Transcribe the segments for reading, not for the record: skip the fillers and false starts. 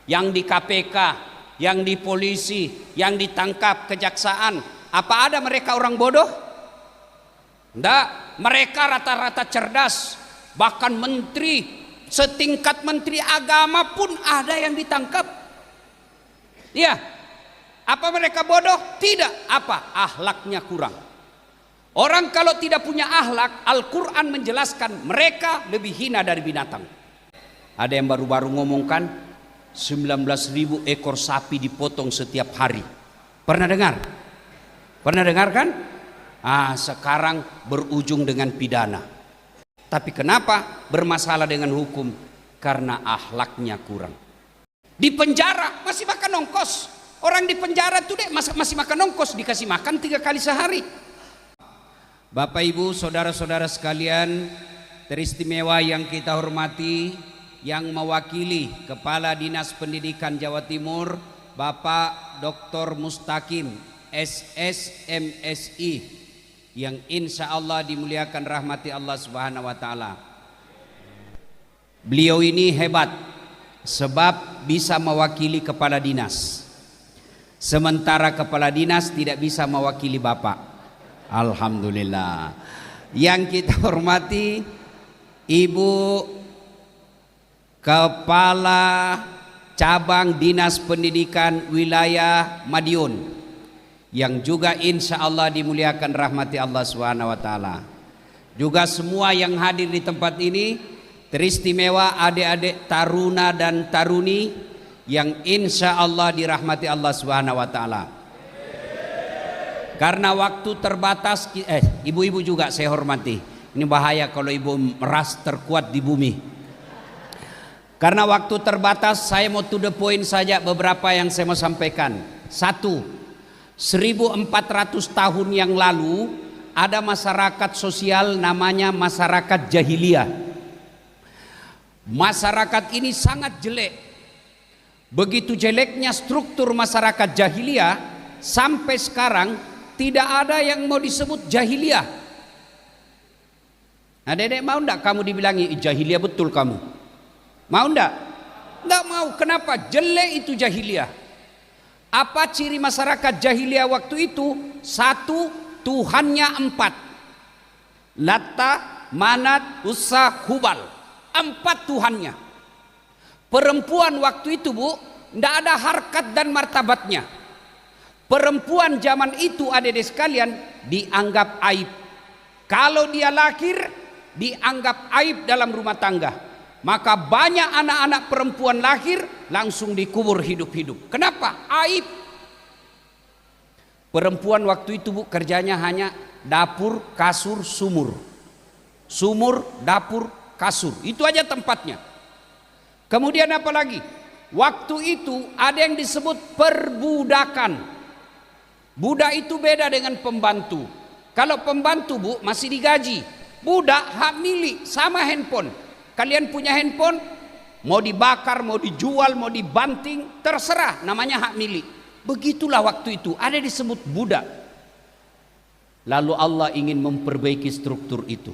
yang di KPK, yang di polisi, yang ditangkap kejaksaan. Apa ada mereka orang bodoh? Enggak, mereka rata-rata cerdas. Bahkan menteri, setingkat menteri agama pun ada yang ditangkap. Ya, apa mereka bodoh? Tidak. Apa? Akhlaknya kurang. Orang kalau tidak punya akhlak, Al-Quran menjelaskan mereka lebih hina dari binatang. Ada yang baru-baru ngomongkan 19.000 ekor sapi dipotong setiap hari. Pernah dengar? Pernah dengar kan? Sekarang berujung dengan pidana. Tapi kenapa bermasalah dengan hukum? Karena akhlaknya kurang. Di penjara masih makan ongkos. Orang di penjara tuh masih makan ongkos, dikasih makan 3 kali sehari. Bapak Ibu saudara-saudara sekalian teristimewa yang kita hormati, yang mewakili Kepala Dinas Pendidikan Jawa Timur Bapak Dr. Mustaqim SSMSI, yang insya Allah dimuliakan rahmati Allah Subhanahu wa Ta'ala. Beliau ini hebat sebab bisa mewakili kepala dinas, sementara kepala dinas tidak bisa mewakili Bapak. Alhamdulillah. Yang kita hormati Ibu Kepala Cabang Dinas Pendidikan Wilayah Madiun, yang juga insya Allah dimuliakan rahmati Allah Subhanahu wa Ta'ala. Juga semua yang hadir di tempat ini, teristimewa adik-adik taruna dan taruni yang insya Allah dirahmati Allah Subhanahu wa Ta'ala. Karena waktu terbatas, ibu-ibu juga saya hormati. Ini bahaya kalau ibu meras terkuat di bumi. Karena waktu terbatas, saya mau to the point saja beberapa yang saya mau sampaikan. 1. 1400 tahun yang lalu ada masyarakat sosial namanya masyarakat jahiliyah. Masyarakat ini sangat jelek. Begitu jeleknya struktur masyarakat jahiliyah, sampai sekarang tidak ada yang mau disebut jahiliyah. Nah, Dedek mau enggak kamu dibilangi jahiliyah betul kamu? Mau enggak? Enggak mau. Kenapa? Jelek itu jahiliyah. Apa ciri masyarakat jahiliyah waktu itu? 1, Tuhannya 4. Latta, Manat, Uzza, Hubal. 4 Tuhannya. Perempuan waktu itu, Bu, enggak ada harkat dan martabatnya. Perempuan zaman itu, adik-adik sekalian, dianggap aib. Kalau dia lahir, dianggap aib dalam rumah tangga. Maka banyak anak-anak perempuan lahir langsung dikubur hidup-hidup. Kenapa? Aib. Perempuan waktu itu, Bu, kerjanya hanya dapur, kasur, sumur. Sumur, dapur, kasur. Itu aja tempatnya. Kemudian apa lagi? Waktu itu ada yang disebut perbudakan. Budak itu beda dengan pembantu. Kalau pembantu, Bu, masih digaji. Budak hak milik, sama handphone. Kalian punya handphone, mau dibakar, mau dijual, mau dibanting, terserah, namanya hak milik. Begitulah waktu itu, ada disebut budak. Lalu Allah ingin memperbaiki struktur itu.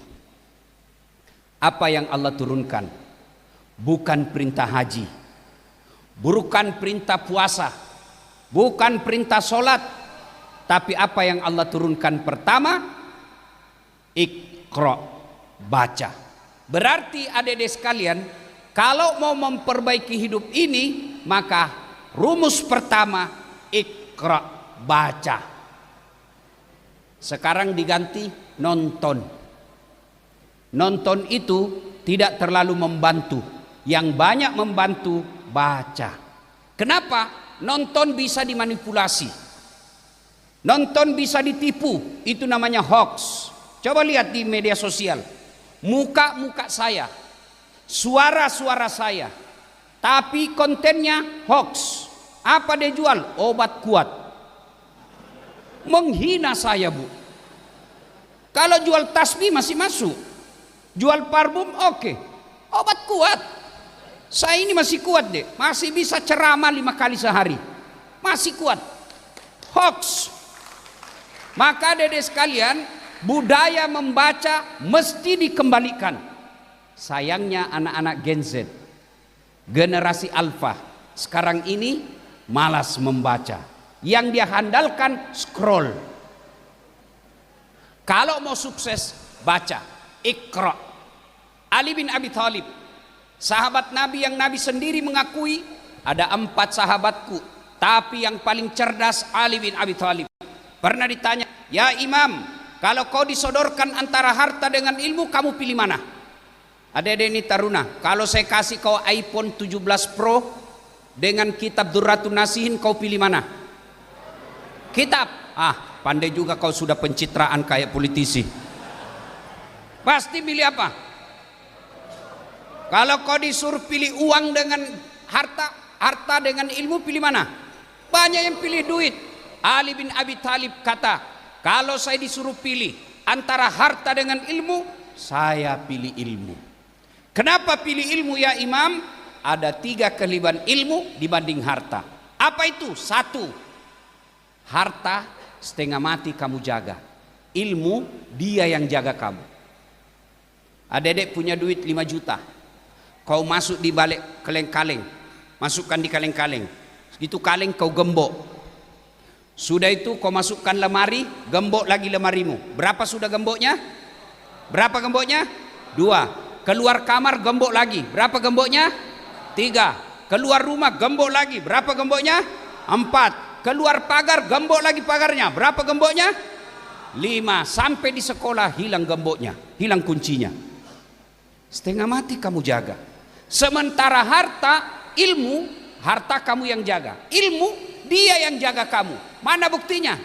Apa yang Allah turunkan? Bukan perintah haji, bukan perintah puasa, bukan perintah sholat. Tapi apa yang Allah turunkan pertama? Iqra, baca. Berarti adik-adik sekalian, kalau mau memperbaiki hidup ini, maka rumus pertama Iqra, baca. Sekarang diganti nonton. Nonton itu tidak terlalu membantu. Yang banyak membantu baca. Kenapa? Nonton bisa dimanipulasi. Nonton bisa ditipu, itu namanya hoax. Coba lihat di media sosial, muka-muka saya, suara-suara saya, tapi kontennya hoax. Apa dia jual? Obat kuat. Menghina saya, Bu. Kalau jual tasbih masih masuk, jual parfum oke. Obat kuat, saya ini masih kuat deh, masih bisa ceramah 5 kali sehari, masih kuat. Hoax. Maka adik-adik sekalian, budaya membaca mesti dikembalikan. Sayangnya anak-anak Gen Z, generasi Alpha, sekarang ini malas membaca. Yang dia handalkan scroll. Kalau mau sukses, baca. Iqra. Ali bin Abi Thalib, sahabat Nabi yang Nabi sendiri mengakui ada 4 sahabatku, tapi yang paling cerdas Ali bin Abi Thalib. Pernah ditanya, ya Imam, kalau kau disodorkan antara harta dengan ilmu, kamu pilih mana? Adik-adik ini taruna, kalau saya kasih kau iPhone 17 Pro dengan kitab Durratun Nasihin, kau pilih mana? Kitab. Pandai juga kau, sudah pencitraan kayak politisi. Pasti pilih apa? Kalau kau disuruh pilih uang dengan harta dengan ilmu, pilih mana? Banyak yang pilih duit. Ali bin Abi Thalib kata, kalau saya disuruh pilih antara harta dengan ilmu, saya pilih ilmu. Kenapa pilih ilmu ya Imam? Ada 3 kelebihan ilmu dibanding harta. Apa itu? 1, harta setengah mati kamu jaga, ilmu dia yang jaga kamu. Adik-adik punya duit 5 juta, kau masuk di balik kaleng-kaleng, masukkan di kaleng-kaleng, segitu kaleng kau gembok. Sudah itu kau masukkan lemari, gembok lagi lemarimu. Berapa sudah gemboknya? Berapa gemboknya? 2. Keluar kamar gembok lagi. Berapa gemboknya? 3. Keluar rumah gembok lagi. Berapa gemboknya? 4. Keluar pagar gembok lagi pagarnya. Berapa gemboknya? 5. Sampai di sekolah hilang gemboknya, hilang kuncinya. Setengah mati kamu jaga. Sementara harta, ilmu, harta kamu yang jaga, ilmu dia yang jaga kamu. Mana buktinya?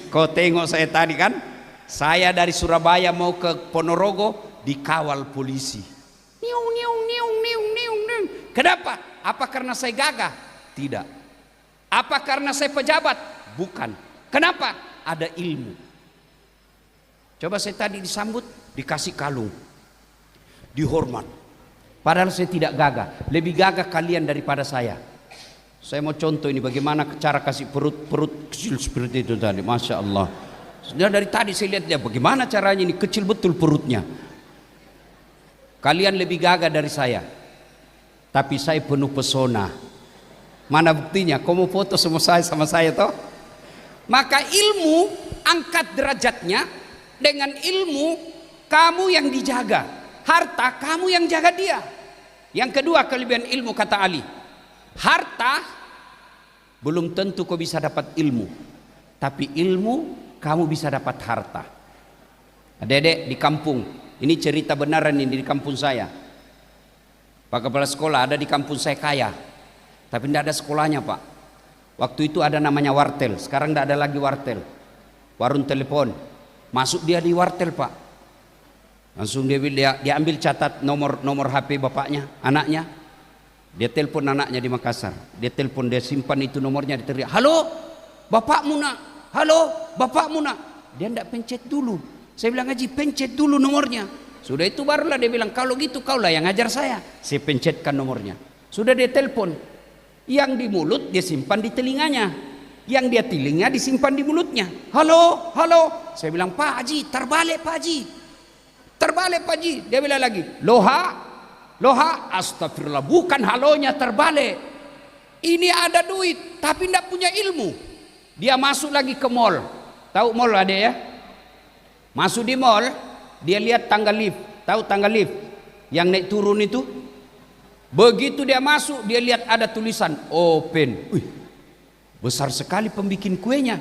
Kau tengok saya tadi kan, saya dari Surabaya mau ke Ponorogo dikawal polisi. Niung, niung, niung, niung, niung, niung. Kenapa? Apa karena saya gagah? Tidak. Apa karena saya pejabat? Bukan. Kenapa? Ada ilmu. Coba saya tadi disambut, dikasih kalung, dihormat. Padahal saya tidak gagah. Lebih gagah kalian daripada saya. Saya mau contoh ini bagaimana cara kasih perut kecil seperti itu tadi. Masya Allah. Sudah dari tadi saya lihat dia bagaimana caranya, ini kecil betul perutnya. Kalian lebih gagah dari saya, tapi saya penuh pesona. Mana buktinya? Kau mau foto sama saya toh? Maka ilmu angkat derajatnya. Dengan ilmu kamu yang dijaga, harta kamu yang jaga dia. Yang kedua kelebihan ilmu kata Ali, harta belum tentu kau bisa dapat ilmu, tapi ilmu kamu bisa dapat harta. Adik-adik di kampung, ini cerita benaran ini di kampung saya. Pak Kepala Sekolah ada di kampung saya kaya, tapi tidak ada sekolahnya Pak. Waktu itu ada namanya wartel, sekarang tidak ada lagi wartel, warung telepon. Masuk dia di wartel Pak, langsung dia ambil catat nomor HP bapaknya, anaknya. Dia telepon anaknya di Makassar, dia telepon, dia simpan itu nomornya, dia teriak, halo bapakmu nak, halo bapakmu nak. Dia tidak pencet dulu. Saya bilang, Haji pencet dulu nomornya. Sudah itu barulah dia bilang, kalau gitu kaulah yang ngajar saya. Saya pencetkan nomornya. Sudah dia telepon, yang di mulut dia simpan di telinganya, yang dia telinga disimpan di mulutnya. Halo, halo. Saya bilang, Pak Haji, terbalik Pak Haji, terbalik Pak Haji. Dia bilang lagi, loha, loha. Astagfirullah, bukan halonya terbalik. Ini ada duit tapi tidak punya ilmu. Dia masuk lagi ke mall. Tahu mall ada ya? Masuk di mall, dia lihat tangga lift. Tahu tangga lift yang naik turun itu? Begitu dia masuk, dia lihat ada tulisan open. Besar sekali pembikin kuenya,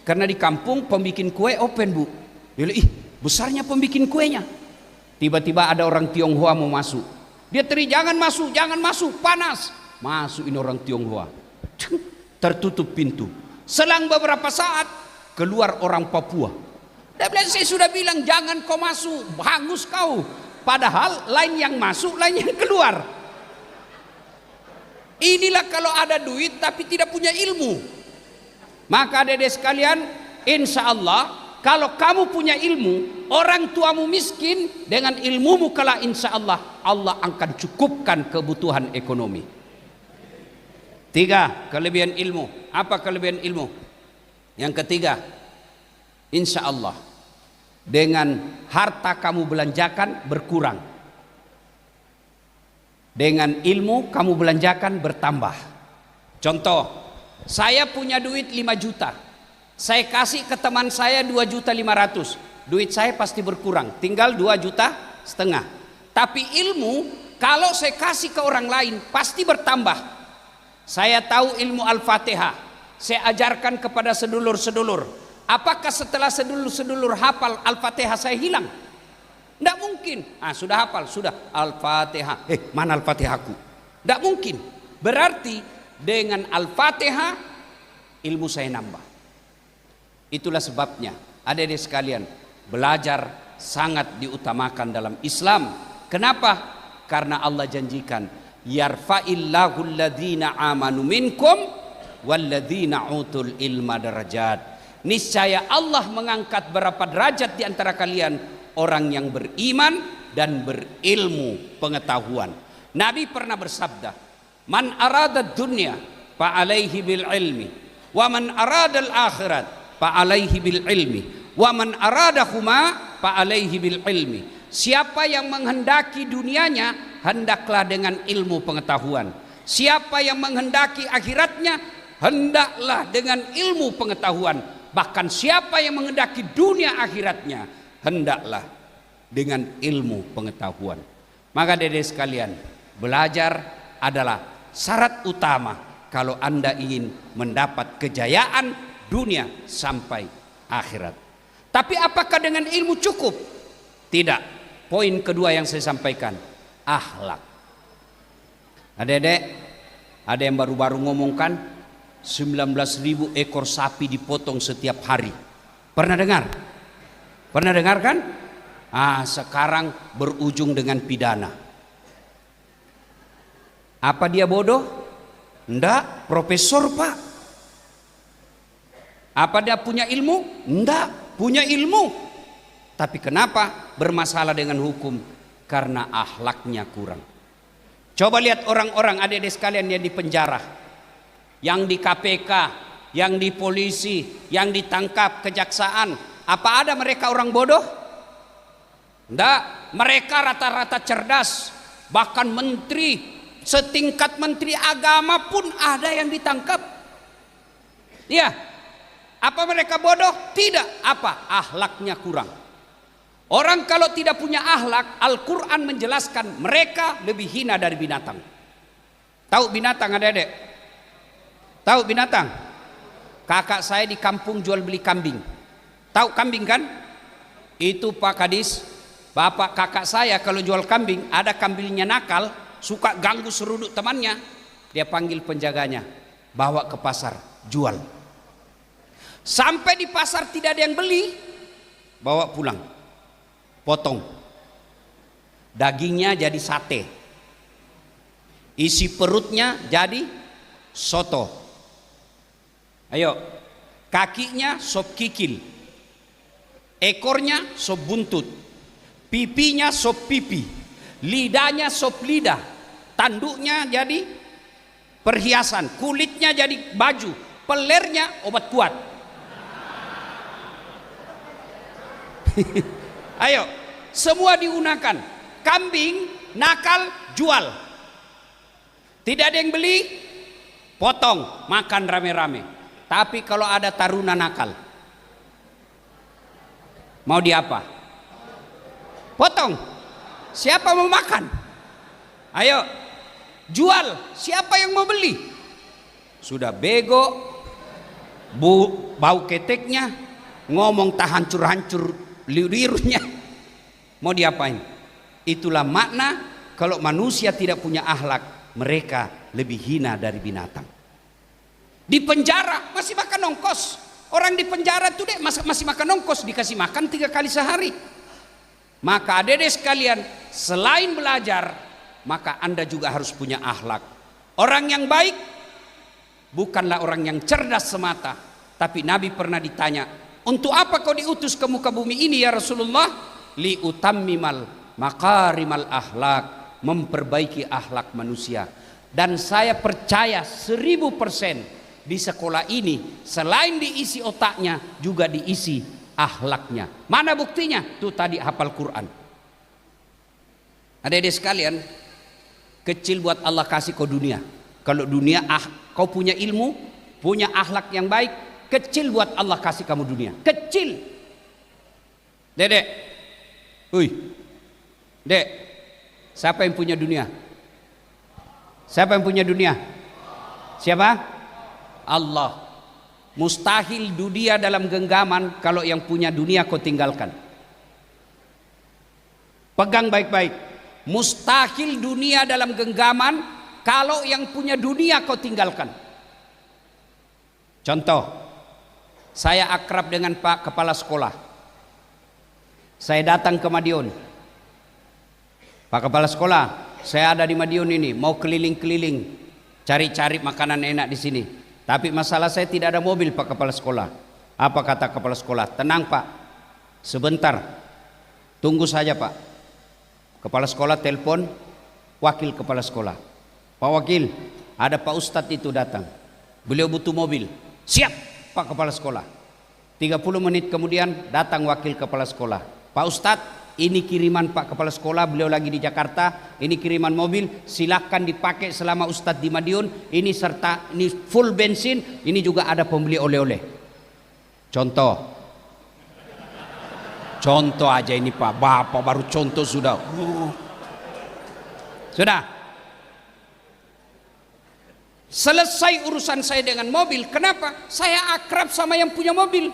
karena di kampung pembikin kue open Bu. Dia bilang, besarnya pembikin kuenya. Tiba-tiba ada orang Tionghoa mau masuk. Dia teriak, jangan masuk, panas. Masuk ini orang Tionghoa, tertutup pintu. Selang beberapa saat keluar orang Papua. Dia bilang, saya sudah bilang jangan kau masuk, hangus kau. Padahal lain yang masuk, lain yang keluar. Inilah kalau ada duit tapi tidak punya ilmu. Maka adik-adik sekalian, insya Allah kalau kamu punya ilmu, orang tuamu miskin, dengan ilmumu kelak insya Allah Allah akan cukupkan kebutuhan ekonomi. 3 kelebihan ilmu. Apa kelebihan ilmu? Yang ketiga, insya Allah dengan harta kamu belanjakan berkurang. Dengan ilmu kamu belanjakan bertambah. Contoh, saya punya duit 5 juta. Saya kasih ke teman saya 2.500.000. Duit saya pasti berkurang, tinggal 2,5 juta. Tapi ilmu kalau saya kasih ke orang lain pasti bertambah. Saya tahu ilmu Al-Fatihah, saya ajarkan kepada sedulur-sedulur. Apakah setelah sedulur-sedulur hafal Al-Fatihah saya hilang? Tidak mungkin. Sudah hafal, sudah Al-Fatihah. Mana Al-Fatihahku? Tidak mungkin. Berarti dengan Al-Fatihah ilmu saya nambah. Itulah sebabnya adik-adik sekalian, belajar sangat diutamakan dalam Islam. Kenapa? Karena Allah janjikan, yarfa'illahu alladhina amanu minkum walladzina utul ilma darajat. Niscaya Allah mengangkat berapa derajat di antara kalian, orang yang beriman dan berilmu pengetahuan. Nabi pernah bersabda, man arada dunya fa alaihi bil ilmi wa man arada al akhirat fa alaihi bil ilmi wa man aradahuma fa alaihi bil ilmi. Siapa yang menghendaki dunianya, hendaklah dengan ilmu pengetahuan. Siapa yang menghendaki akhiratnya, hendaklah dengan ilmu pengetahuan. Bahkan siapa yang menghendaki dunia akhiratnya, hendaklah dengan ilmu pengetahuan. Maka adik-adik sekalian, belajar adalah syarat utama kalau Anda ingin mendapat kejayaan dunia sampai akhirat. Tapi apakah dengan ilmu cukup? Tidak. Poin kedua yang saya sampaikan, akhlak. Adik-adik, ada yang baru-baru ngomongkan 19.000 ekor sapi dipotong setiap hari. Pernah dengar? Pernah dengar kan? Sekarang berujung dengan pidana. Apa dia bodoh? Enggak, profesor Pak. Apa dia punya ilmu? Enggak, punya ilmu. Tapi kenapa bermasalah dengan hukum? Karena akhlaknya kurang. Coba lihat orang-orang adik-adik sekalian yang di penjara, yang di KPK, yang di polisi, yang ditangkap kejaksaan. Apa ada mereka orang bodoh? Enggak, mereka rata-rata cerdas. Bahkan menteri, setingkat menteri agama pun ada yang ditangkap. Ya, apa mereka bodoh? Tidak. Apa? Akhlaknya kurang. Orang kalau tidak punya akhlak, Al-Quran menjelaskan mereka lebih hina dari binatang. Tahu binatang adik-adik? Tahu binatang? Kakak saya di kampung jual beli kambing. Tahu kambing kan? Itu Pak Kadis, bapak kakak saya kalau jual kambing, ada kambingnya nakal, suka ganggu seruduk temannya. Dia panggil penjaganya, bawa ke pasar, jual. Sampai di pasar tidak ada yang beli, bawa pulang. Potong, dagingnya jadi sate, isi perutnya jadi soto. Ayo, kakinya sop kikil, ekornya sop buntut, pipinya sop pipi, lidahnya sop lidah, tanduknya jadi perhiasan, kulitnya jadi baju, pelernya obat kuat. Ayo, semua digunakan. Kambing nakal jual, tidak ada yang beli, potong makan rame-rame. Tapi kalau ada taruna nakal, mau diapa? Potong. Siapa mau makan? Ayo jual, siapa yang mau beli? Sudah bego, bau keteknya, ngomong tak hancur-hancur liurnya, mau diapain? Itulah makna kalau manusia tidak punya akhlak, mereka lebih hina dari binatang. Di penjara masih makan ongkos. Orang di penjara tuh masih makan ongkos, dikasih makan 3 kali sehari. Maka adik-adik sekalian, selain belajar, maka Anda juga harus punya akhlak. Orang yang baik bukanlah orang yang cerdas semata, tapi Nabi pernah ditanya, untuk apa kau diutus ke muka bumi ini ya Rasulullah? Li utammimal makarimal akhlak, memperbaiki akhlak manusia. Dan saya percaya 1000% di sekolah ini selain diisi otaknya juga diisi akhlaknya. Mana buktinya? Tuh tadi hafal Quran. Adik-adik sekalian, kecil buat Allah kasih kau dunia. Kalau dunia kau punya ilmu, punya akhlak yang baik, kecil buat Allah kasih kamu dunia. Kecil. Dedek, Dek, siapa yang punya dunia? Siapa yang punya dunia? Siapa? Allah. Mustahil dunia dalam genggaman kalau yang punya dunia kau tinggalkan. Pegang baik-baik. Mustahil dunia dalam genggaman kalau yang punya dunia kau tinggalkan. Contoh, saya akrab dengan Pak Kepala Sekolah. Saya datang ke Madiun. Pak Kepala Sekolah, saya ada di Madiun ini, mau keliling-keliling, cari-cari makanan enak di sini. Tapi masalah saya tidak ada mobil, Pak Kepala Sekolah. Apa kata Kepala Sekolah? Tenang Pak, sebentar, tunggu saja Pak. Kepala Sekolah telepon Wakil Kepala Sekolah. Pak Wakil, ada Pak Ustadz itu datang. Beliau butuh mobil. Siap Pak Kepala Sekolah. 30 menit kemudian datang Wakil Kepala Sekolah. Pak Ustadz, ini kiriman Pak Kepala Sekolah, beliau lagi di Jakarta. Ini kiriman mobil, silakan dipakai selama Ustadz di Madiun. Ini serta ini full bensin, ini juga ada pembeli oleh-oleh. Contoh aja ini Pak, Bapak baru contoh sudah. Sudah. Selesai urusan saya dengan mobil. Kenapa? Saya akrab sama yang punya mobil.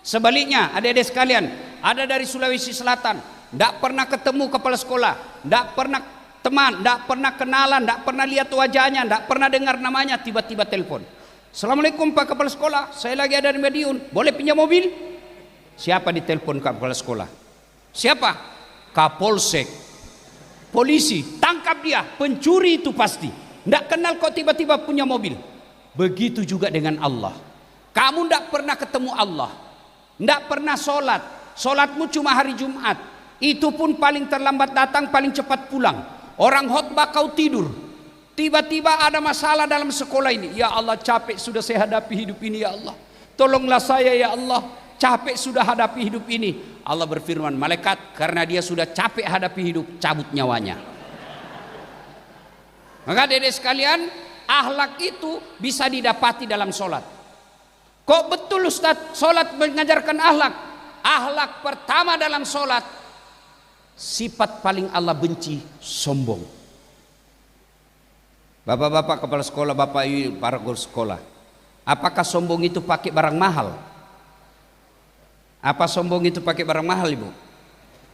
Sebaliknya, adik-adik sekalian, ada dari Sulawesi Selatan, tidak pernah ketemu kepala sekolah, tidak pernah teman, tidak pernah kenalan, tidak pernah lihat wajahnya, tidak pernah dengar namanya, tiba-tiba telepon. Assalamualaikum Pak Kepala Sekolah, saya lagi ada di Madiun, boleh pinjam mobil? Siapa ditelepon Kepala Sekolah? Siapa? Kapolsek, polisi, tangkap dia, pencuri itu pasti. Tidak kenal kok tiba-tiba punya mobil. Begitu juga dengan Allah. Kamu tidak pernah ketemu Allah, tidak pernah sholat, sholatmu cuma hari Jumat, itu pun paling terlambat datang, paling cepat pulang. Orang khotbah kau tidur, tiba-tiba ada masalah dalam sekolah ini. Ya Allah, capek sudah saya hadapi hidup ini, ya Allah, tolonglah saya ya Allah, capek sudah hadapi hidup ini. Allah berfirman, malaikat, karena dia sudah capek hadapi hidup, cabut nyawanya. Maka dedek sekalian, akhlak itu bisa didapati dalam sholat. Kok betul Ustaz, sholat mengajarkan akhlak? Akhlak pertama dalam sholat, sifat paling Allah benci, sombong. Bapak-bapak kepala sekolah, bapak ibu para guru sekolah, apakah sombong itu pakai barang mahal? Apa sombong itu pakai barang mahal, ibu?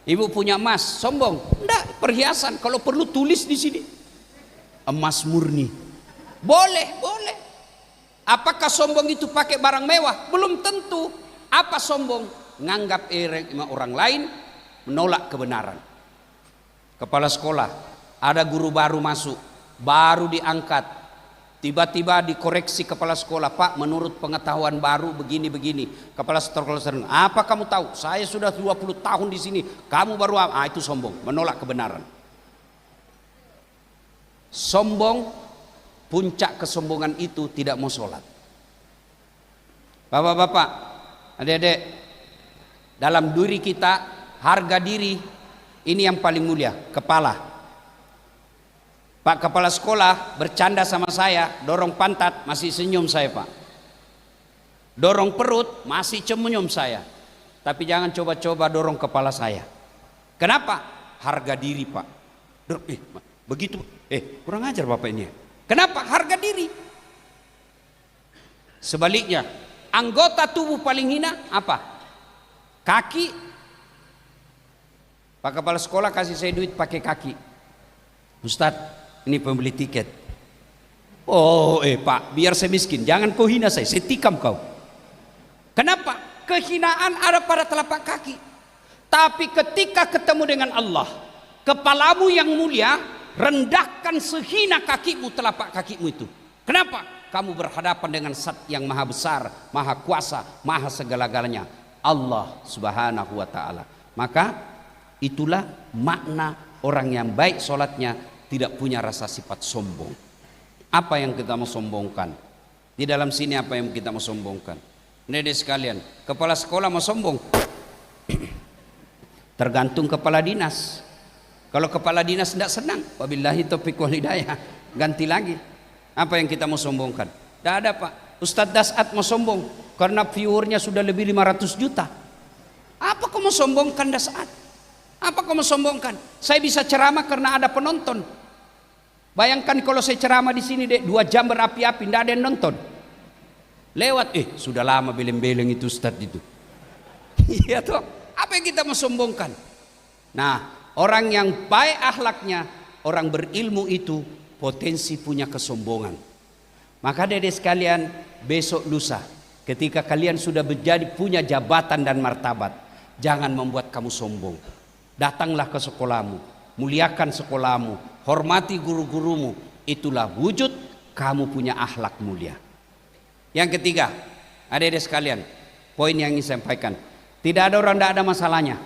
Ibu punya emas, sombong? Enggak, perhiasan. Kalau perlu tulis di sini, emas murni. Boleh, boleh. Apakah sombong itu pakai barang mewah? Belum tentu. Apa sombong? Nganggap orang lain, menolak kebenaran. Kepala sekolah, ada guru baru masuk, baru diangkat, tiba-tiba dikoreksi kepala sekolah, Pak, menurut pengetahuan baru begini-begini. Kepala sekolah sering, apa kamu tahu? Saya sudah 20 tahun di sini, kamu baru apa? Itu sombong, menolak kebenaran. Sombong, puncak kesombongan itu tidak mau sholat. Bapak-bapak, adik-adik, dalam diri kita, harga diri ini yang paling mulia, kepala. Pak kepala sekolah bercanda sama saya, dorong pantat, masih senyum saya Pak. Dorong perut, masih senyum saya. Tapi jangan coba-coba dorong kepala saya. Kenapa? Harga diri Pak. Begitu. Kurang ajar Bapak ini. Kenapa? Harga diri. Sebaliknya, anggota tubuh paling hina apa? Kaki. Pak kepala sekolah kasih saya duit pakai kaki. Ustadz, ini pembeli tiket. Oh, Pak, biar saya miskin, jangan kau hina saya tikam kau. Kenapa? Kehinaan ada pada telapak kaki. Tapi ketika ketemu dengan Allah, kepalamu yang mulia, rendahkan sehina kakimu, telapak kakimu itu. Kenapa? Kamu berhadapan dengan Zat yang maha besar, maha kuasa, maha segala-galanya, Allah subhanahu wa ta'ala. Maka itulah makna orang yang baik sholatnya, tidak punya rasa sifat sombong. Apa yang kita mau sombongkan? Di dalam sini apa yang kita mau sombongkan? Ini sekalian, kepala sekolah mau sombong? Tergantung kepala dinas. Kalau kepala dinas tidak senang, wabillahi taufiq wal hidayah, ganti lagi. Apa yang kita mau sombongkan? Tidak ada Pak. Ustadz Dasat mau sombong karena viewernya sudah lebih 500 juta. Apa kau mau sombongkan Dasat? Apa kau mau sombongkan? Saya bisa ceramah karena ada penonton. Bayangkan kalau saya ceramah di sini deh 2 jam berapi-api, tidak ada yang nonton. Lewat, sudah lama beleng-beleng itu Ustadz itu. Iya toh. Apa yang kita mau sombongkan? Nah, orang yang baik akhlaknya, orang berilmu itu potensi punya kesombongan. Maka dedek sekalian, besok lusa ketika kalian sudah menjadi punya jabatan dan martabat, jangan membuat kamu sombong. Datanglah ke sekolahmu, muliakan sekolahmu, hormati guru-gurumu. Itulah wujud kamu punya akhlak mulia. Yang ketiga, adik-adik sekalian, poin yang ingin saya sampaikan, tidak ada orang tidak ada masalahnya.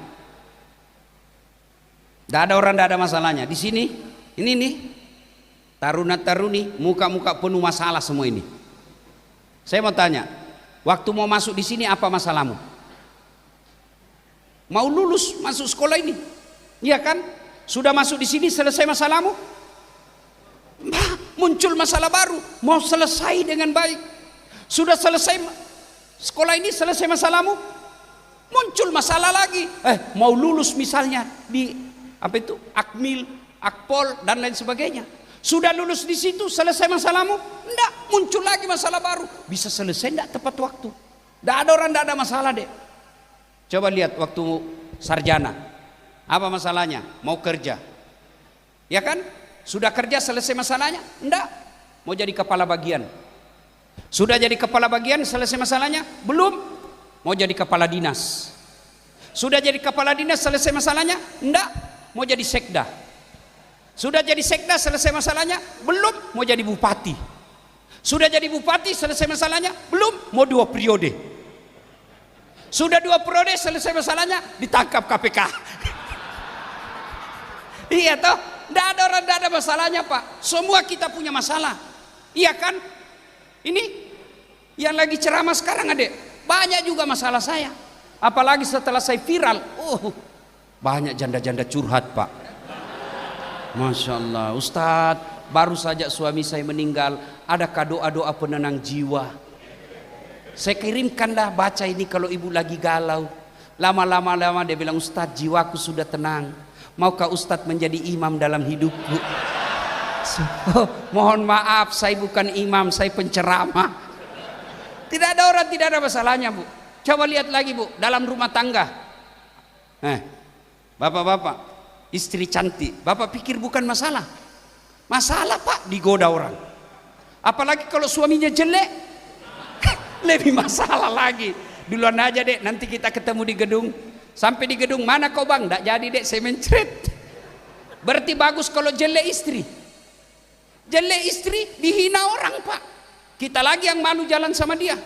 Tidak ada orang tidak ada masalahnya. Di sini, ini nih, taruna-taruni, muka-muka penuh masalah semua ini. Saya mau tanya, waktu mau masuk di sini apa masalahmu? Mau lulus masuk sekolah ini, iya kan? Sudah masuk di sini selesai masalahmu? Muncul masalah baru, mau selesai dengan baik. Sudah selesai sekolah ini, selesai masalahmu? Muncul masalah lagi. Mau lulus misalnya di apa itu? Akmil, Akpol dan lain sebagainya. Sudah lulus di situ, selesai masalahmu? Enggak, muncul lagi masalah baru. Bisa selesai enggak tepat waktu? Enggak ada orang enggak ada masalah deh. Coba lihat waktu sarjana. Apa masalahnya? Mau kerja. Ya kan? Sudah kerja selesai masalahnya? Enggak. Mau jadi kepala bagian. Sudah jadi kepala bagian selesai masalahnya? Belum. Mau jadi kepala dinas. Sudah jadi kepala dinas selesai masalahnya? Enggak. Mau jadi sekda. Sudah jadi sekda selesai masalahnya? Belum. Mau jadi bupati. Sudah jadi bupati selesai masalahnya? Belum. Mau 2 periode. Sudah 2 periode selesai masalahnya? Ditangkap KPK. Iya toh. Tidak ada orang tidak ada masalahnya Pak. Semua kita punya masalah. Iya kan? Ini yang lagi ceramah sekarang adik, banyak juga masalah saya. Apalagi setelah saya viral, banyak janda-janda curhat Pak. Masya Allah, Ustadz, baru saja suami saya meninggal, adakah doa-doa penenang jiwa? Saya kirimkanlah baca ini kalau ibu lagi galau. Lama-lama dia bilang, Ustadz jiwaku sudah tenang. Maukah Ustadz menjadi imam dalam hidupku? Mohon maaf, saya bukan imam, saya penceramah. Tidak ada orang tidak ada masalahnya Bu. Coba lihat lagi Bu, dalam rumah tangga. Bapak-bapak, istri cantik, bapak pikir bukan masalah. Masalah Pak, digoda orang. Apalagi kalau suaminya jelek, lebih masalah lagi. Duluan aja dek, nanti kita ketemu di gedung. Sampai di gedung, mana kau bang? Nggak jadi dek, saya mencret. Berarti bagus kalau jelek istri. Jelek istri dihina orang Pak. Kita lagi yang malu jalan sama dia.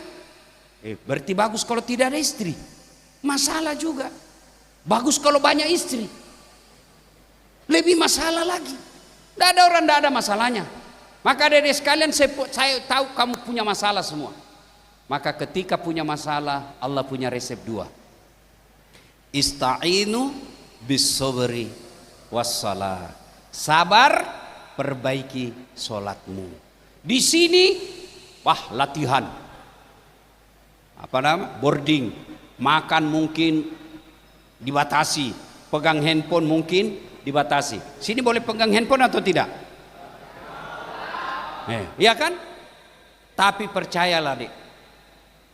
Berarti bagus kalau tidak ada istri. Masalah juga. Bagus kalau banyak istri. Lebih masalah lagi. Tidak ada orang tidak ada masalahnya. Maka dari sekalian saya tahu kamu punya masalah semua. Maka ketika punya masalah, Allah punya resep 2. Ista'inu bis-sabri was-salah. Sabar, perbaiki sholatmu. Di sini, latihan. Apa nama? Boarding. Makan mungkin dibatasi. Pegang handphone mungkin dibatasi. Sini boleh pegang handphone atau tidak? Iya kan? Tapi percayalah dek,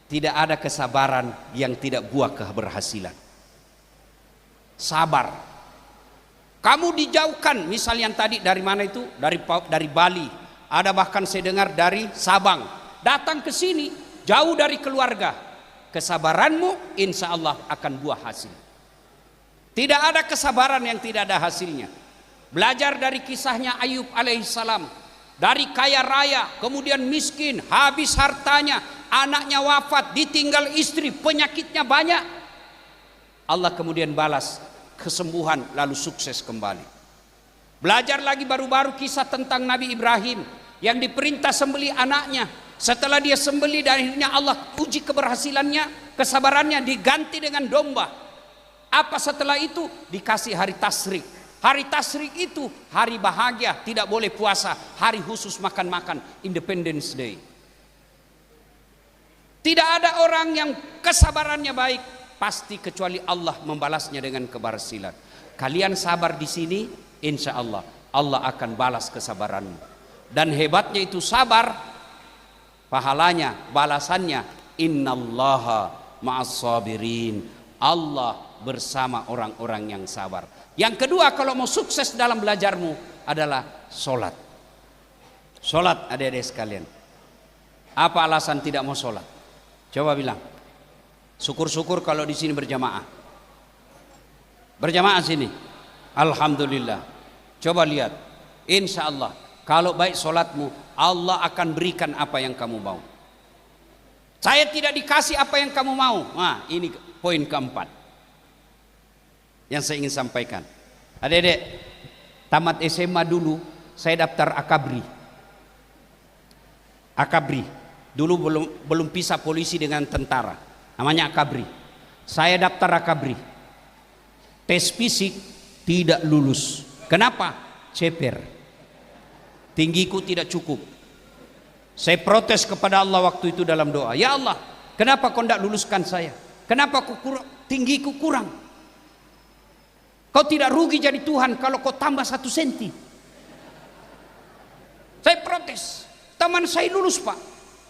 tidak ada kesabaran yang tidak buah keberhasilan. Sabar. Kamu dijauhkan, misal yang tadi dari mana itu? Dari Bali. Ada bahkan saya dengar dari Sabang. Datang ke sini, jauh dari keluarga. Kesabaranmu insya Allah akan buah hasil. Tidak ada kesabaran yang tidak ada hasilnya. Belajar dari kisahnya Ayub alaihissalam. Dari kaya raya, kemudian miskin, habis hartanya, anaknya wafat, ditinggal istri, penyakitnya banyak. Allah kemudian balas kesembuhan, lalu sukses kembali. Belajar lagi baru-baru kisah tentang Nabi Ibrahim yang diperintah sembelih anaknya. Setelah dia sembelih, dan akhirnya Allah uji keberhasilannya, kesabarannya, diganti dengan domba. Apa setelah itu? Dikasih hari tasrik. Hari tasyrik itu hari bahagia, tidak boleh puasa. Hari khusus makan-makan, Independence Day. Tidak ada orang yang kesabarannya baik pasti kecuali Allah membalasnya dengan keberhasilan. Kalian sabar di sini, insya Allah Allah akan balas kesabaranmu. Dan hebatnya itu sabar, pahalanya, balasannya, innallaha ma'as sabirin. Allah bersama orang-orang yang sabar. Yang kedua, kalau mau sukses dalam belajarmu adalah sholat. Sholat, adik-adik sekalian. Apa alasan tidak mau sholat? Coba bilang. Syukur-syukur kalau di sini berjamaah. Berjamaah sini. Alhamdulillah. Coba lihat. Insya Allah, kalau baik sholatmu, Allah akan berikan apa yang kamu mau. Saya tidak dikasih apa yang kamu mau. Nah, ini poin keempat yang saya ingin sampaikan. Adik-adik, tamat SMA dulu saya daftar Akabri. Akabri. Dulu belum pisah polisi dengan tentara. Namanya Akabri. Saya daftar Akabri. Tes fisik tidak lulus. Kenapa? Ceper. Tinggiku tidak cukup. Saya protes kepada Allah waktu itu dalam doa. Ya Allah, kenapa kau tidak luluskan saya? Kenapa tinggiku kurang? Kau tidak rugi jadi Tuhan kalau kau tambah 1 senti. Saya protes. Teman saya lulus, Pak.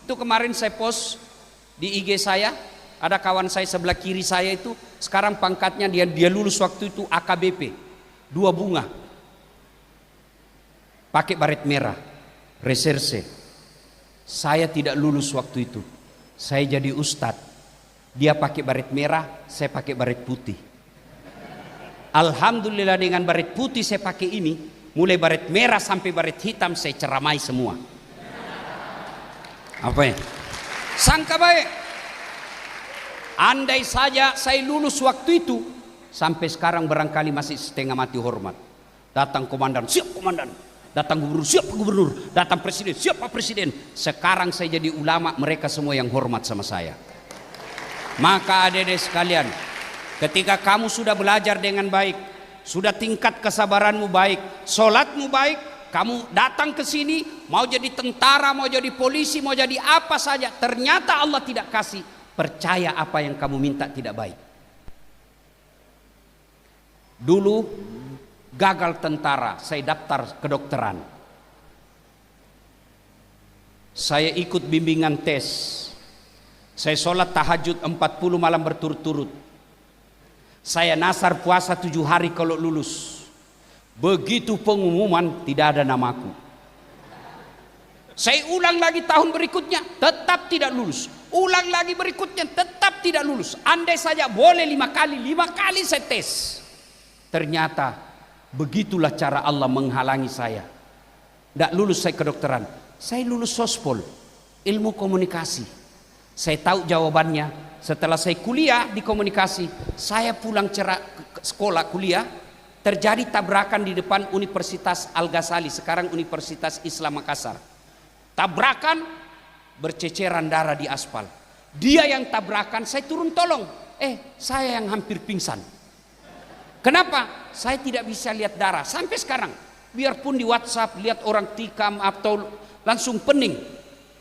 Itu kemarin saya post di IG saya. Ada kawan saya sebelah kiri saya itu, sekarang pangkatnya dia lulus waktu itu AKBP. 2 bunga. Pakai baret merah. Reserse. Saya tidak lulus waktu itu. Saya jadi ustadz. Dia pakai baret merah, saya pakai baret putih. Alhamdulillah dengan baret putih saya pakai ini, mulai baret merah sampai baret hitam saya ceramai semua. Apa ya? Sangka baik. Andai saja saya lulus waktu itu, sampai sekarang barangkali masih setengah mati hormat. Datang komandan, siap komandan. Datang gubernur, siap gubernur. Datang presiden, siap pak presiden. Sekarang saya jadi ulama, mereka semua yang hormat sama saya. Maka adik-adik sekalian, ketika kamu sudah belajar dengan baik, sudah tingkat kesabaranmu baik, sholatmu baik, kamu datang ke sini, mau jadi tentara, mau jadi polisi, mau jadi apa saja, ternyata Allah tidak kasih, percaya apa yang kamu minta tidak baik. Dulu gagal tentara, saya daftar kedokteran. Saya ikut bimbingan tes. Saya sholat tahajud 40 malam berturut-turut. Saya nasar puasa 7 hari kalau lulus. Begitu pengumuman tidak ada namaku. Saya ulang lagi tahun berikutnya, tetap tidak lulus. Ulang lagi berikutnya, tetap tidak lulus. Andai saja boleh 5 kali saya tes. Ternyata begitulah cara Allah menghalangi saya. Tidak lulus saya kedokteran. Saya lulus sospol, ilmu komunikasi. Saya tahu jawabannya. Setelah saya kuliah di komunikasi, saya pulang sekolah kuliah, terjadi tabrakan di depan Universitas Al-Ghazali, sekarang Universitas Islam Makassar. Tabrakan, berceceran darah di aspal. Dia yang tabrakan, saya turun tolong. Saya yang hampir pingsan. Kenapa? Saya tidak bisa lihat darah sampai sekarang. Biarpun di WhatsApp lihat orang tikam atau langsung pening,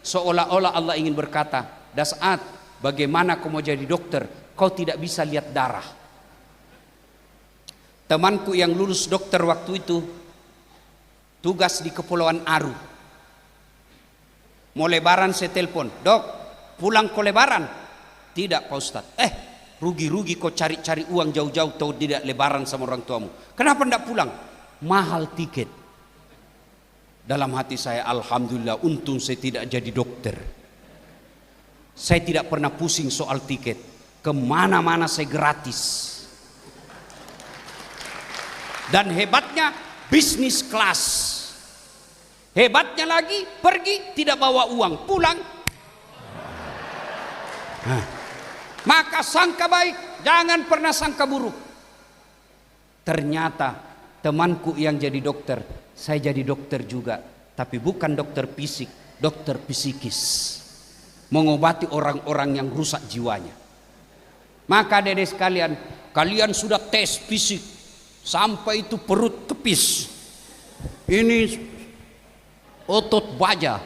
seolah-olah Allah ingin berkata, Das'at, bagaimana kau mau jadi dokter? Kau tidak bisa lihat darah. Temanku yang lulus dokter waktu itu tugas di Kepulauan Aru. Mau lebaran saya telepon, dok, pulang ke lebaran? Tidak Pak Ustadz. Rugi-rugi kau cari-cari uang jauh-jauh tahu tidak lebaran sama orang tuamu. Kenapa tidak pulang? Mahal tiket. Dalam hati saya, alhamdulillah, untung saya tidak jadi dokter. Saya tidak pernah pusing soal tiket. Kemana-mana saya gratis. Dan hebatnya bisnis kelas. Hebatnya lagi pergi tidak bawa uang, pulang. Maka sangka baik, jangan pernah sangka buruk. Ternyata temanku yang jadi dokter, saya jadi dokter juga, tapi bukan dokter fisik, dokter psikis. Mengobati orang-orang yang rusak jiwanya. Maka adik-adik sekalian, kalian sudah tes fisik, sampai itu perut kepis, ini otot baja,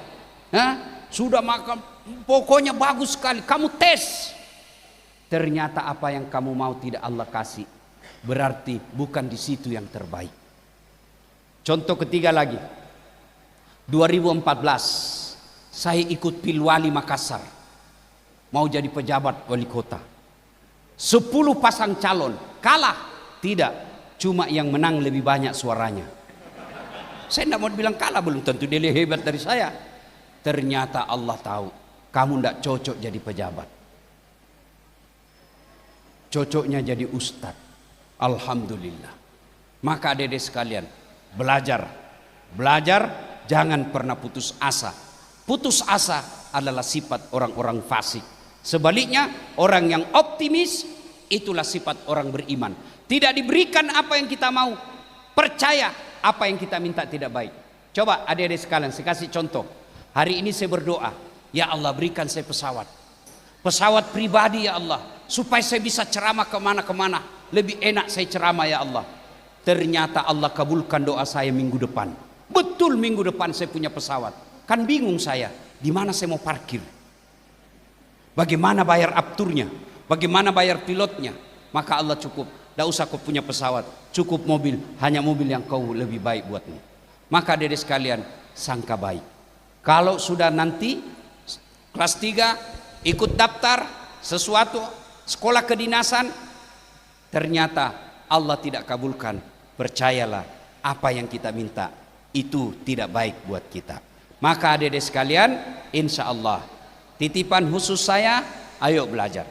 sudah makan, pokoknya bagus sekali. Kamu tes, ternyata apa yang kamu mau tidak Allah kasih, berarti bukan di situ yang terbaik. Contoh ketiga lagi, 2014 saya ikut Pilwali Makassar, mau jadi pejabat wali kota. 10 pasang calon, kalah? Tidak, cuma yang menang lebih banyak suaranya. Saya tidak mau bilang kalah, belum tentu dia lebih hebat dari saya. Ternyata Allah tahu kamu tidak cocok jadi pejabat, cocoknya jadi ustadz. Alhamdulillah. Maka adik-adik sekalian, belajar, jangan pernah putus asa. Putus asa adalah sifat orang-orang fasik. Sebaliknya, orang yang optimis itulah sifat orang beriman. Tidak diberikan apa yang kita mau, percaya apa yang kita minta tidak baik. Coba adik-adik sekalian, saya kasih contoh. Hari ini saya berdoa, ya Allah berikan saya pesawat pribadi ya Allah, supaya saya bisa ceramah kemana-kemana. Lebih enak saya ceramah ya Allah. Ternyata Allah kabulkan doa saya minggu depan. Betul, minggu depan saya punya pesawat. Kan bingung saya, di mana saya mau parkir, bagaimana bayar apturnya, bagaimana bayar pilotnya. Maka Allah cukup, tidak usah kau punya pesawat, cukup mobil, hanya mobil yang kau lebih baik buatmu. Maka adik sekalian, sangka baik. Kalau sudah nanti kelas 3 ikut daftar sesuatu sekolah kedinasan, ternyata Allah tidak kabulkan, percayalah apa yang kita minta itu tidak baik buat kita. Maka adik-adik sekalian, insya Allah titipan khusus saya, ayo belajar.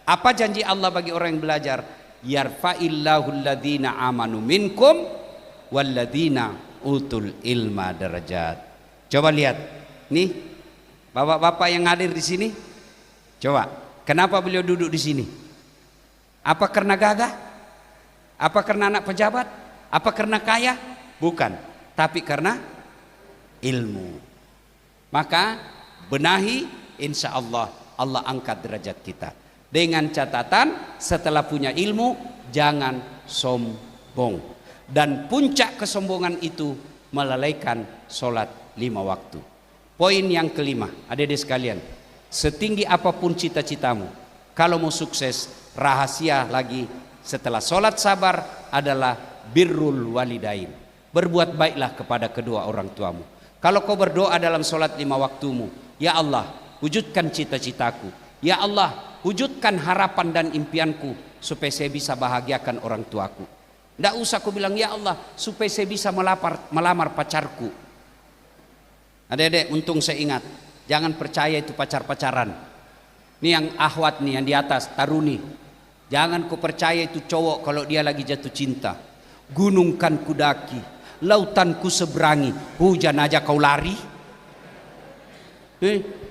Apa janji Allah bagi orang yang belajar? Yarfa'illahu alladhina amanu minkum walladhina utul ilma darajat. Coba lihat nih, bapak-bapak yang hadir di sini. Coba, kenapa beliau duduk di sini? Apa karena gagah? Apa karena anak pejabat? Apa karena kaya? Bukan, tapi karena ilmu. Maka benahi, insya Allah Allah angkat derajat kita. Dengan catatan, setelah punya ilmu jangan sombong. Dan puncak kesombongan itu melalaikan sholat 5 waktu. Poin yang kelima, adik-adik sekalian, setinggi apapun cita-citamu, kalau mau sukses, rahasia lagi setelah sholat sabar adalah birrul walidain. Berbuat baiklah kepada kedua orang tuamu. Kalau kau berdoa dalam sholat 5 waktumu, ya Allah wujudkan cita-citaku, ya Allah wujudkan harapan dan impianku supaya saya bisa bahagiakan orang tuaku. Tidak usah kau bilang ya Allah supaya saya bisa melamar pacarku. Adik-adik, untung saya ingat, jangan percaya itu pacar-pacaran. Ini yang ahwat nih, yang di atas taruni, jangan kau percaya itu cowok kalau dia lagi jatuh cinta. Gunung kan kudaki, lautan ku seberangi, hujan aja kau lari.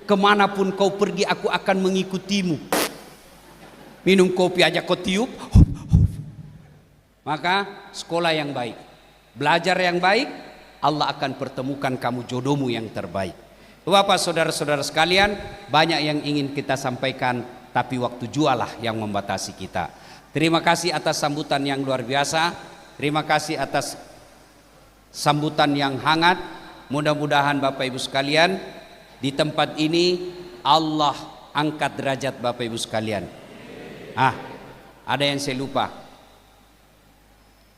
Kemanapun kau pergi aku akan mengikutimu. Minum kopi aja kau tiup. Maka sekolah yang baik, belajar yang baik, Allah akan pertemukan kamu jodohmu yang terbaik. Bapak saudara-saudara sekalian, banyak yang ingin kita sampaikan, tapi waktu jualah yang membatasi kita. Terima kasih atas sambutan yang luar biasa. Terima kasih atas sambutan yang hangat. Mudah-mudahan Bapak Ibu sekalian, di tempat ini Allah angkat derajat Bapak Ibu sekalian. Ada yang saya lupa.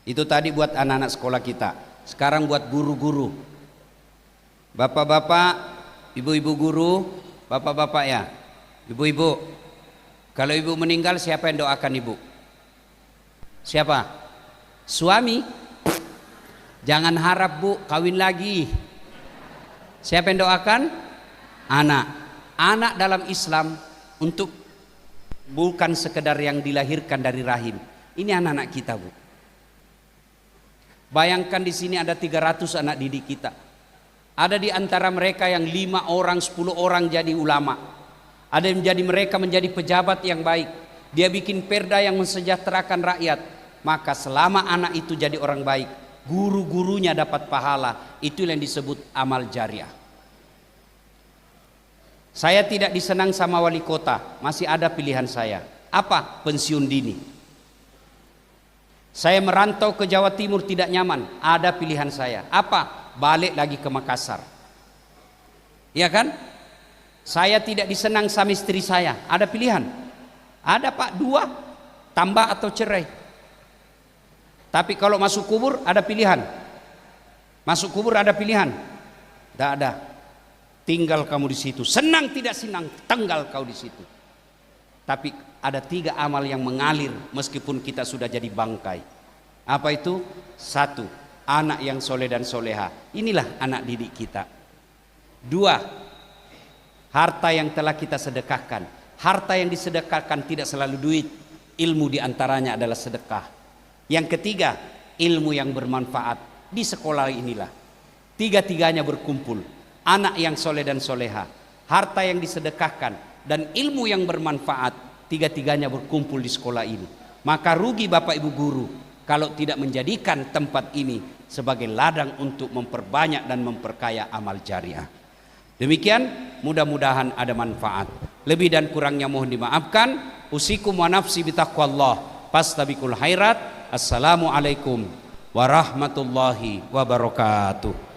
Itu tadi buat anak-anak sekolah kita. Sekarang buat guru-guru. Bapak-bapak, ibu-ibu guru, bapak-bapak ya. Ibu-ibu, kalau ibu meninggal siapa yang doakan ibu? Siapa? Suami. Jangan harap bu kawin lagi. Siapa yang doakan? Anak. Anak dalam Islam untuk bukan sekedar yang dilahirkan dari rahim. Ini anak-anak kita bu. Bayangkan di sini ada 300 anak didik kita. Ada di antara mereka yang 5 orang, 10 orang jadi ulama. Ada yang mereka menjadi pejabat yang baik. Dia bikin perda yang mensejahterakan rakyat. Maka selama anak itu jadi orang baik, guru-gurunya dapat pahala. Itu yang disebut amal jariah. Saya tidak disenang sama wali kota, masih ada pilihan saya. Apa? Pensiun dini. Saya merantau ke Jawa Timur tidak nyaman, ada pilihan saya. Apa? Balik lagi ke Makassar. Ya kan? Saya tidak disenang sama istri saya, ada pilihan. Ada Pak, 2, tambah atau cerai. Tapi kalau masuk kubur ada pilihan. Masuk kubur ada pilihan? Tidak ada. Tinggal kamu di situ. Senang tidak senang, tinggal kau di situ. Tapi ada 3 amal yang mengalir meskipun kita sudah jadi bangkai. Apa itu? 1, anak yang soleh dan soleha. Inilah anak didik kita. 2, harta yang telah kita sedekahkan. Harta yang disedekahkan tidak selalu duit. Ilmu diantaranya adalah sedekah. Yang ketiga, ilmu yang bermanfaat. Di sekolah inilah 3-tiganya berkumpul. Anak yang soleh dan soleha, harta yang disedekahkan, dan ilmu yang bermanfaat. 3-tiganya berkumpul di sekolah ini. Maka rugi Bapak Ibu guru kalau tidak menjadikan tempat ini sebagai ladang untuk memperbanyak dan memperkaya amal jariah. Demikian, mudah-mudahan ada manfaat. Lebih dan kurangnya mohon dimaafkan. Usikum wa nafsi bitaqwallah. Fastabiqul khairat. Assalamualaikum warahmatullahi wabarakatuh.